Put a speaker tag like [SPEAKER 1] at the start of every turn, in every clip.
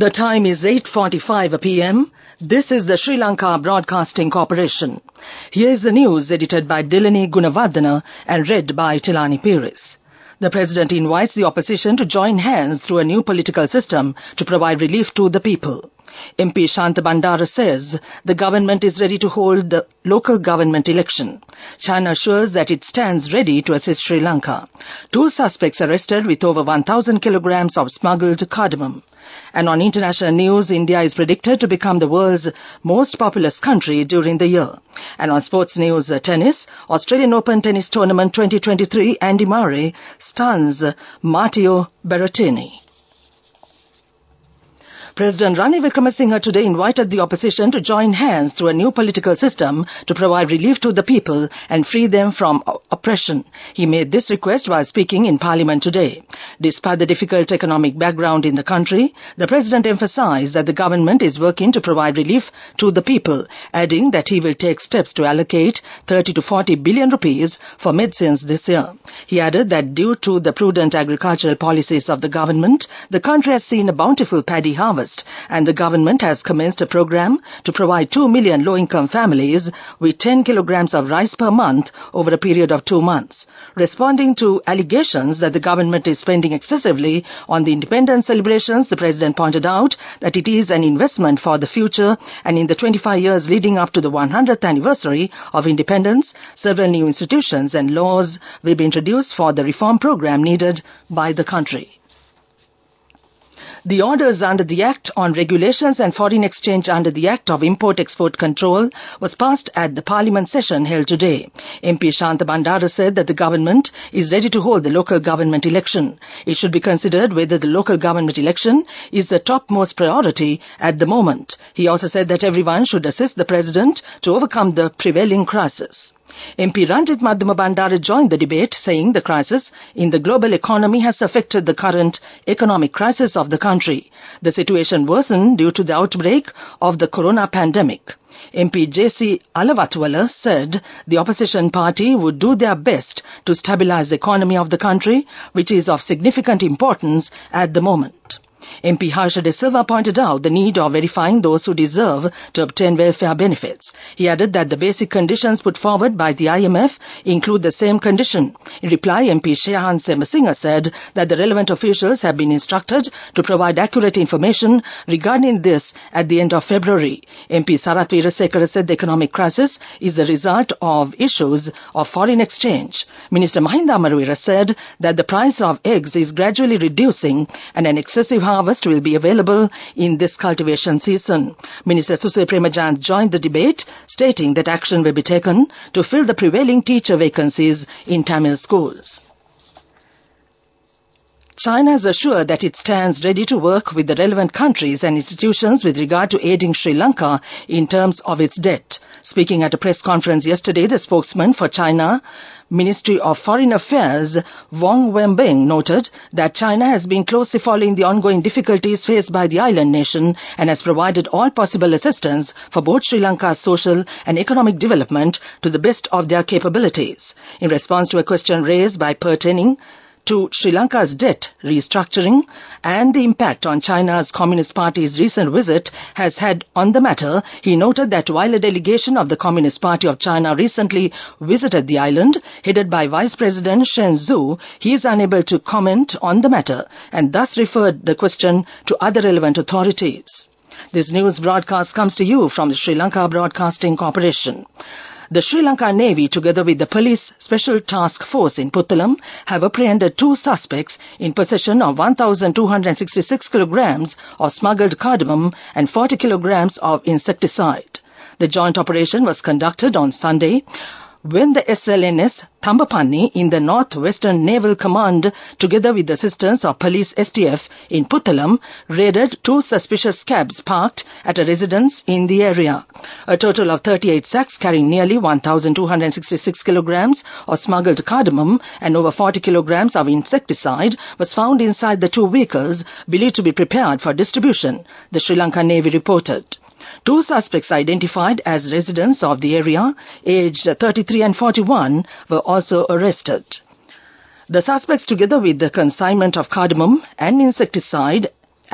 [SPEAKER 1] The time is 8:45 p.m. This is the Sri Lanka Broadcasting Corporation. Here is the news edited by Dilani Gunawardena and read by Tilani Pires. The President invites the opposition to join hands through a new political system to provide relief to the people. MP Shanta Bandara says the government is ready to hold the local government election. China assures that it stands ready to assist Sri Lanka. 2 suspects arrested with over 1,000 kilograms of smuggled cardamom. And on international news, India is predicted to become the world's most populous country during the year. And on sports news, tennis, Australian Open Tennis Tournament 2023, Andy Murray stuns Matteo Berrettini. President Ranil Wickremesinghe today invited the opposition to join hands through a new political system to provide relief to the people and free them from oppression. He made this request while speaking in Parliament today. Despite the difficult economic background in the country, the President emphasized that the government is working to provide relief to the people, adding that he will take steps to allocate 30 to 40 billion rupees for medicines this year. He added that due to the prudent agricultural policies of the government, the country has seen a bountiful paddy harvest, and the government has commenced a program to provide 2 million low-income families with 10 kilograms of rice per month over a period of 2 months. Responding to allegations that the government is spending excessively on the independence celebrations, the President pointed out that it is an investment for the future, and in the 25 years leading up to the 100th anniversary of independence, several new institutions and laws will be introduced for the reform program needed by the country. The orders under the Act on Regulations and Foreign Exchange under the Act of Import-Export Control was passed at the Parliament session held today. MP Shanta Bandara said that the government is ready to hold the local government election. It should be considered whether the local government election is the topmost priority at the moment. He also said that everyone should assist the President to overcome the prevailing crisis. MP Ranjit Madhyama Bandara joined the debate, saying the crisis in the global economy has affected the current economic crisis of the country. The situation worsened due to the outbreak of the corona pandemic. MP J.C. Alavatwala said the opposition party would do their best to stabilize the economy of the country, which is of significant importance at the moment. MP Harsha De Silva pointed out the need of verifying those who deserve to obtain welfare benefits. He added that the basic conditions put forward by the IMF include the same condition. In reply, MP Shehan Semasinga said that the relevant officials have been instructed to provide accurate information regarding this at the end of February. MP Sarath Veerasekara said the economic crisis is the result of issues of foreign exchange. Minister Mahinda Amaruira said that the price of eggs is gradually reducing and an excessive harvest will be available in this cultivation season. Minister Susil Premajant joined the debate, stating that action will be taken to fill the prevailing teacher vacancies in Tamil schools. China has assured that it stands ready to work with the relevant countries and institutions with regard to aiding Sri Lanka in terms of its debt. Speaking at a press conference yesterday, the spokesman for China Ministry of Foreign Affairs, Wang Wenbing, noted that China has been closely following the ongoing difficulties faced by the island nation and has provided all possible assistance for both Sri Lanka's social and economic development to the best of their capabilities. In response to a question raised by pertaining to Sri Lanka's debt restructuring and the impact on China's Communist Party's recent visit has had on the matter, he noted that while a delegation of the Communist Party of China recently visited the island, headed by Vice President Shen Zhu, he is unable to comment on the matter and thus referred the question to other relevant authorities. This news broadcast comes to you from the Sri Lanka Broadcasting Corporation. The Sri Lanka Navy, together with the Police Special Task Force in Puttalam, have apprehended 2 suspects in possession of 1,266 kilograms of smuggled cardamom and 40 kilograms of insecticide. The joint operation was conducted on Sunday when the SLNS Thambapani in the North-Western Naval Command, together with the assistance of Police STF in Puttalam, raided 2 suspicious cabs parked at a residence in the area. A total of 38 sacks carrying nearly 1,266 kilograms of smuggled cardamom and over 40 kilograms of insecticide was found inside the 2 vehicles believed to be prepared for distribution, the Sri Lanka Navy reported. 2 suspects identified as residents of the area, aged 33 and 41, were also arrested. The suspects, together with the consignment of cardamom and insecticide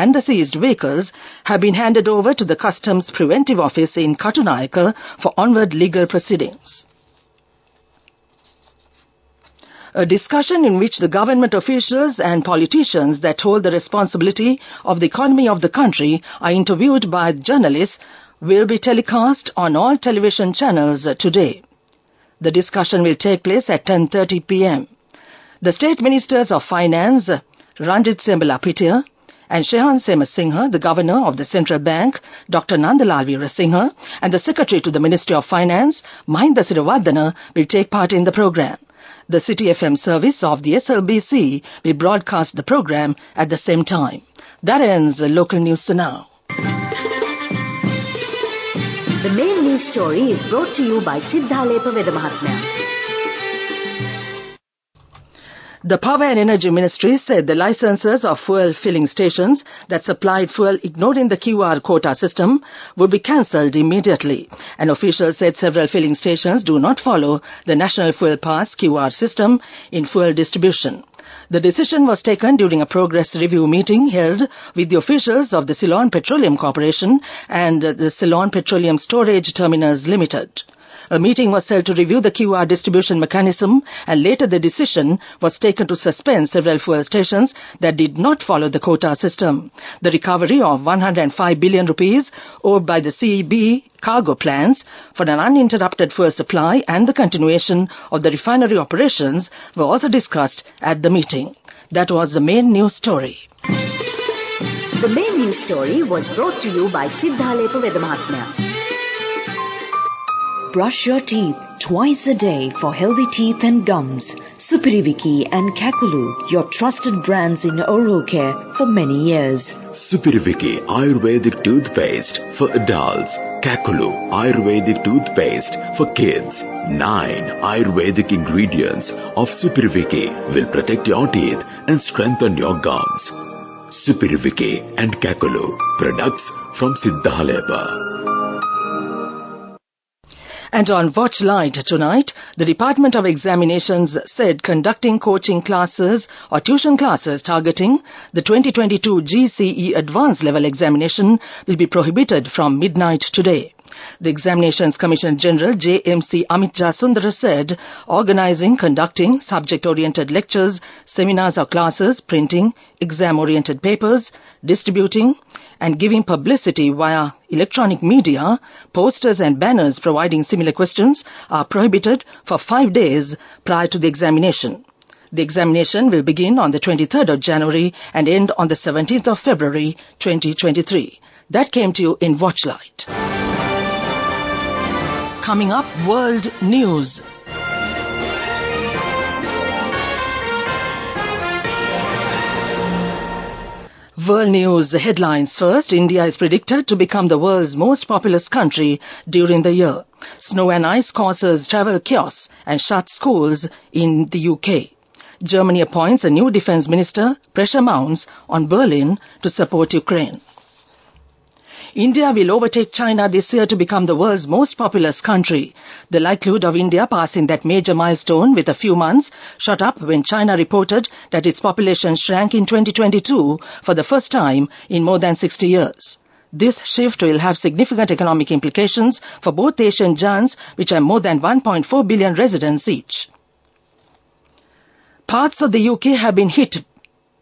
[SPEAKER 1] and the seized vehicles have been handed over to the Customs Preventive Office in Katunayaka for onward legal proceedings. A discussion in which the government officials and politicians that hold the responsibility of the economy of the country are interviewed by journalists will be telecast on all television channels today. The discussion will take place at 10:30 p.m. The State Ministers of Finance, Ranjit Sembalapitia, and Shehan Semasinghe, the Governor of the Central Bank, Dr. Nandalal Veerasinghe, and the Secretary to the Ministry of Finance, Mahinda Siravardhana, will take part in the program. The City FM service of the SLBC will broadcast the program at the same time. That ends the local news for now.
[SPEAKER 2] The main news story is brought to you by Siddhalepa Vedamahatmya.
[SPEAKER 1] The Power and Energy Ministry said the licenses of fuel filling stations that supplied fuel ignoring the QR quota system would be cancelled immediately. An official said several filling stations do not follow the National Fuel Pass QR system in fuel distribution. The decision was taken during a progress review meeting held with the officials of the Ceylon Petroleum Corporation and the Ceylon Petroleum Storage Terminals Limited. A meeting was held to review the QR distribution mechanism, and later the decision was taken to suspend several fuel stations that did not follow the quota system. The recovery of 105 billion rupees owed by the CEB cargo plans for an uninterrupted fuel supply and the continuation of the refinery operations were also discussed at the meeting. That was the main news story.
[SPEAKER 2] The main news story was brought to you by Siddhalepa Vedamahatmya.
[SPEAKER 3] Brush your teeth twice a day for healthy teeth and gums. Supiriviki and Kakulu, your trusted brands in oral care for many years.
[SPEAKER 4] Supiriviki Ayurvedic toothpaste for adults. Kakulu Ayurvedic toothpaste for kids. 9 Ayurvedic ingredients of Supiriviki will protect your teeth and strengthen your gums. Supiriviki and Kakulu, products from Siddhalepa.
[SPEAKER 1] And on Watch Light tonight, the Department of Examinations said conducting coaching classes or tuition classes targeting the 2022 GCE Advanced Level Examination will be prohibited from midnight today. The Examinations Commissioner General JMC Amit Jasundara said organizing, conducting subject-oriented lectures, seminars or classes, printing, exam-oriented papers, distributing and giving publicity via electronic media, posters and banners providing similar questions are prohibited for 5 days prior to the examination. The examination will begin on the 23rd of January and end on the 17th of February 2023. That came to you in Watchlight. Coming up, World News. World News headlines first. India is predicted to become the world's most populous country during the year. Snow and ice causes travel chaos and shuts schools in the UK. Germany appoints a new defence minister. Pressure mounts on Berlin to support Ukraine. India will overtake China this year to become the world's most populous country. The likelihood of India passing that major milestone with a few months shot up when China reported that its population shrank in 2022 for the first time in more than 60 years. This shift will have significant economic implications for both Asian giants, which have more than 1.4 billion residents each. Parts of the UK have been hit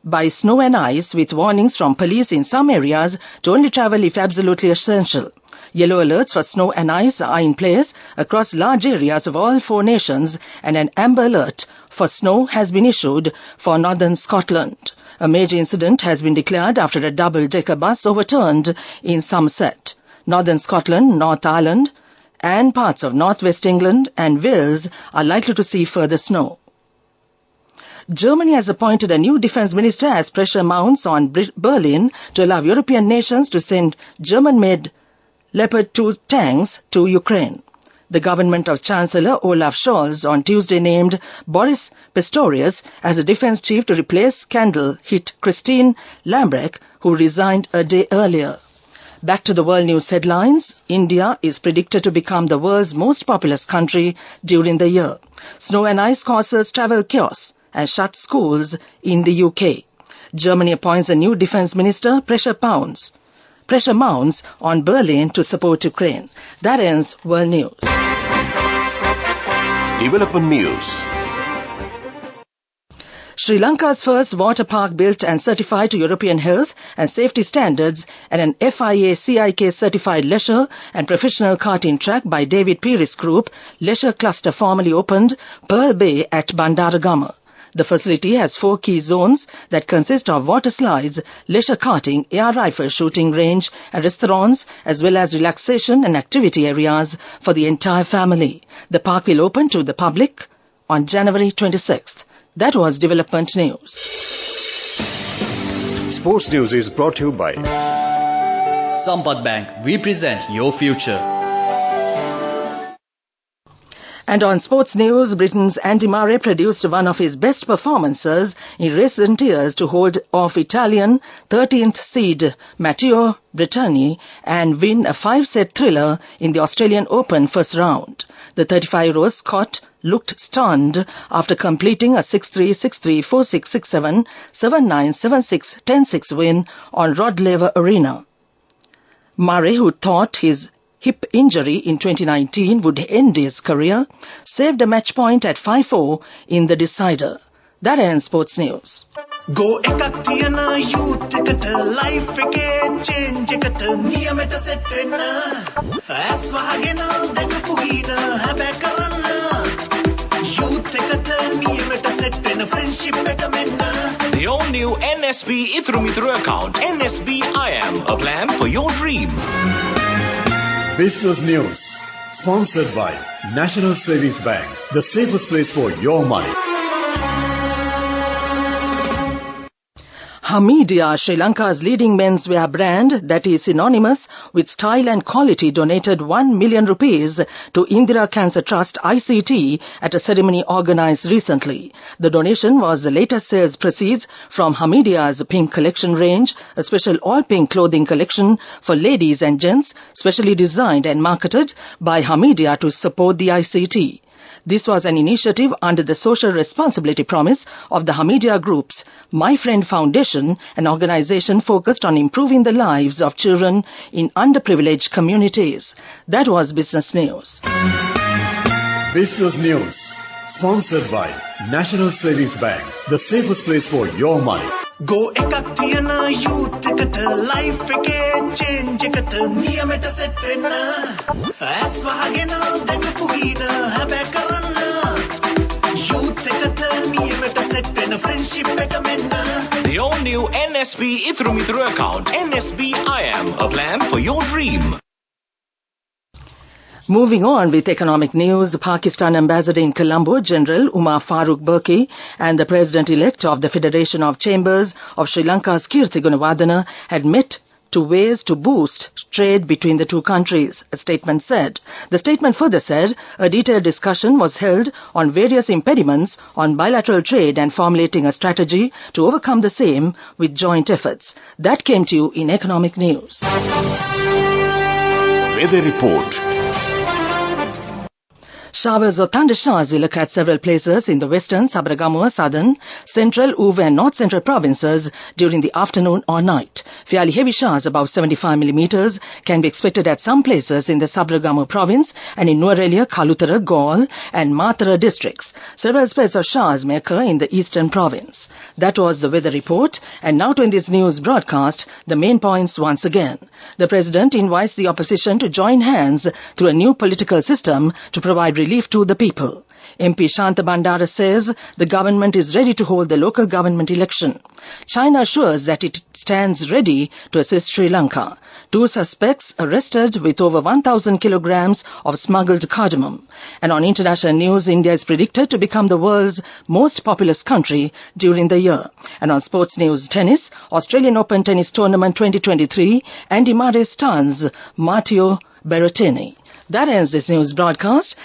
[SPEAKER 1] by snow and ice, with warnings from police in some areas to only travel if absolutely essential. Yellow alerts for snow and ice are in place across large areas of all 4 nations, and an amber alert for snow has been issued for northern Scotland. A major incident has been declared after a double-decker bus overturned in Somerset. Northern Scotland, North Ireland, and parts of northwest England and Wales are likely to see further snow. Germany has appointed a new defence minister as pressure mounts on Berlin to allow European nations to send German-made Leopard 2 tanks to Ukraine. The government of Chancellor Olaf Scholz on Tuesday named Boris Pistorius as the defence chief to replace scandal-hit Christine Lambrecht, who resigned a day earlier. Back to the world news headlines. India is predicted to become the world's most populous country during the year. Snow and ice causes travel chaos and shut schools in the UK. Germany appoints a new defense minister. Pressure mounts on Berlin to support Ukraine. That ends World News.
[SPEAKER 5] Development News.
[SPEAKER 1] Sri Lanka's first water park built and certified to European health and safety standards and an FIA-CIK certified leisure and professional karting track by David Peris Group Leisure Cluster formally opened Pearl Bay at Bandaragama. The facility has 4 key zones that consist of water slides, leisure karting, air rifle shooting range and restaurants, as well as relaxation and activity areas for the entire family. The park will open to the public on January 26th. That was Development News.
[SPEAKER 5] Sports News is brought to you by
[SPEAKER 6] Sampath Bank. We present your future.
[SPEAKER 1] And on sports news, Britain's Andy Murray produced one of his best performances in recent years to hold off Italian 13th seed Matteo Berrettini and win a 5-set thriller in the Australian Open first round. The 35-year-old Scot looked stunned after completing a 6-3, 6-3, 4-6, 6-7, 7-9, 7-6, 10-6 win on Rod Laver Arena. Murray, who thought his hip injury in 2019 would end his career, saved a match point at 5-4 in the decider. That ends Sports News.
[SPEAKER 7] Go ekak thiyana youth eකට life එකේ change එකට නියමෙට set වෙන්න ඇස් වහගෙන දැකපු හීන හැබැ කරන්න youth එකට නියමෙට set වෙන්න friendship එක මෙන්න.
[SPEAKER 8] The all-new NSB Ithru Mithru account, NSB IM, a plan for your dream.
[SPEAKER 9] Business News, sponsored by National Savings Bank, the safest place for your money.
[SPEAKER 1] Hamidia, Sri Lanka's leading menswear brand that is synonymous with style and quality, donated 1 million rupees to Indira Cancer Trust ICT at a ceremony organized recently. The donation was the latest sales proceeds from Hamidia's Pink Collection range, a special all-pink clothing collection for ladies and gents, specially designed and marketed by Hamidia to support the ICT. This was an initiative under the social responsibility promise of the Hamidia Group's My Friend Foundation, an organization focused on improving the lives of children in underprivileged communities. That was Business News.
[SPEAKER 9] Business News, sponsored by National Savings Bank, the safest place for your money.
[SPEAKER 7] Go ekak thiyana youth එකට life එකේ change එකට නියමෙට set වෙන්න ඇස් වහගෙන දැකපු හීන හැබැ කරන්න youth එකට නියමෙට set වෙන්න friendship එක මෙන්න.
[SPEAKER 8] The all-new NSB Ithru Mithru account, NSB IM, a plan for your dream.
[SPEAKER 1] Moving on with economic news, Pakistan Ambassador in Colombo, General Umar Farooq Burki, and the President-elect of the Federation of Chambers of Sri Lanka's Kirti Gunawardena had met to ways to boost trade between the two countries, a statement said. The statement further said a detailed discussion was held on various impediments on bilateral trade and formulating a strategy to overcome the same with joint efforts. That came to you in economic news.
[SPEAKER 5] Weather Report.
[SPEAKER 1] Showers or thunder showers will occur at several places in the western, Sabaragamuwa, southern, central, Uva and north central provinces during the afternoon or night. Fairly heavy showers above 75 millimeters can be expected at some places in the Sabaragamuwa province and in Nuwara, Kalutara, Galle and Matara districts. Several spells of showers may occur in the eastern province. That was the weather report. And now to end this news broadcast, the main points once again. The President invites the opposition to join hands through a new political system to provide relief to the people. MP Shanta Bandara says the government is ready to hold the local government election. China assures that it stands ready to assist Sri Lanka. 2 suspects arrested with over 1,000 kilograms of smuggled cardamom. And on international news, India is predicted to become the world's most populous country during the year. And on sports news, tennis, Australian Open Tennis Tournament 2023, Andy Murray stuns Matteo Berrettini. That ends this news broadcast,